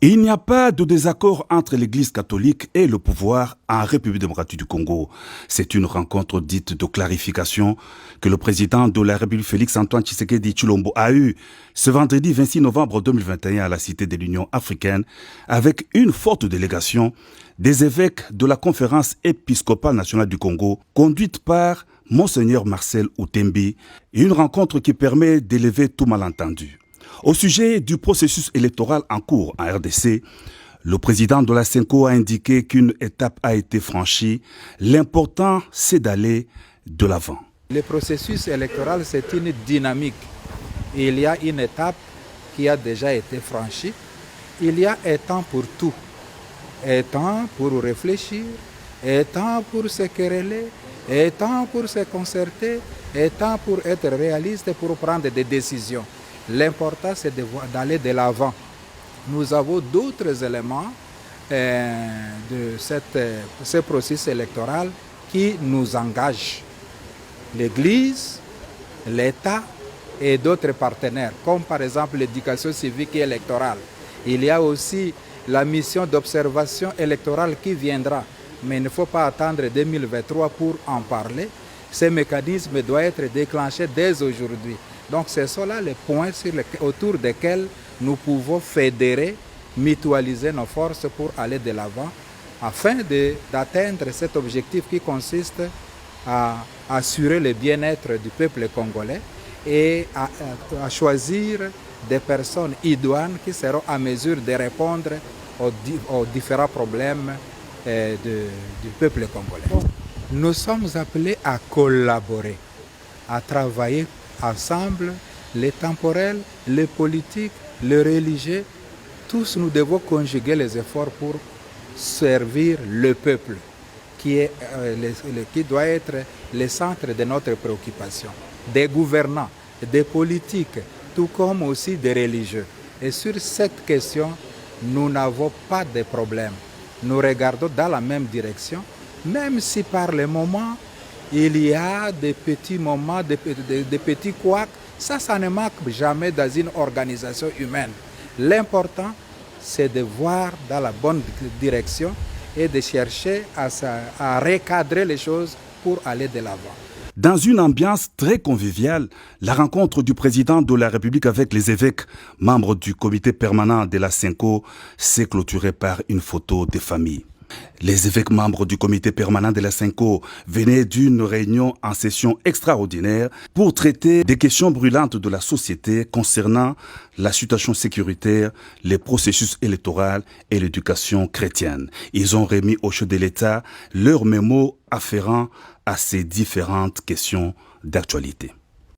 Il n'y a pas de désaccord entre l'Église catholique et le pouvoir en République démocratique du Congo. C'est une rencontre dite de clarification que le président de la République Félix-Antoine Tshisekedi Tshilombo a eue ce vendredi 26 novembre 2021 à la Cité de l'Union africaine avec une forte délégation des évêques de la Conférence épiscopale nationale du Congo conduite par Monseigneur Marcel Outembi, une rencontre qui permet d'élever tout malentendu. Au sujet du processus électoral en cours en RDC, le président de la CENCO a indiqué qu'une étape a été franchie. L'important, c'est d'aller de l'avant. Le processus électoral, c'est une dynamique. Il y a une étape qui a déjà été franchie. Il y a un temps pour tout. Un temps pour réfléchir, un temps pour se quereller, un temps pour se concerter, un temps pour être réaliste et pour prendre des décisions. L'important, c'est d'aller de l'avant. Nous avons d'autres éléments de ce processus électoral qui nous engagent. L'Église, l'État et d'autres partenaires, comme par exemple l'éducation civique et électorale. Il y a aussi la mission d'observation électorale qui viendra. Mais il ne faut pas attendre 2023 pour en parler. Ce mécanisme doit être déclenché dès aujourd'hui. Donc ce sont là les points autour desquels nous pouvons fédérer, mutualiser nos forces pour aller de l'avant afin d'atteindre cet objectif qui consiste à assurer le bien-être du peuple congolais et à choisir des personnes idoines qui seront à mesure de répondre aux différents problèmes du peuple congolais. Nous sommes appelés à collaborer, à travailler ensemble, les temporels, les politiques, les religieux. Tous nous devons conjuguer les efforts pour servir le peuple qui doit être le centre de notre préoccupation. Des gouvernants, des politiques, tout comme aussi des religieux. Et sur cette question, nous n'avons pas de problème. Nous regardons dans la même direction, même si par le moment, il y a des petits moments, des petits couacs. Ça ne manque jamais dans une organisation humaine. L'important, c'est de voir dans la bonne direction et de chercher à recadrer les choses pour aller de l'avant. Dans une ambiance très conviviale, la rencontre du président de la République avec les évêques, membres du comité permanent de la CENCO, s'est clôturée par une photo des familles. Les évêques membres du comité permanent de la CENCO venaient d'une réunion en session extraordinaire pour traiter des questions brûlantes de la société concernant la situation sécuritaire, les processus électoraux et l'éducation chrétienne. Ils ont remis au chef de l'État leurs mémos afférents à ces différentes questions d'actualité.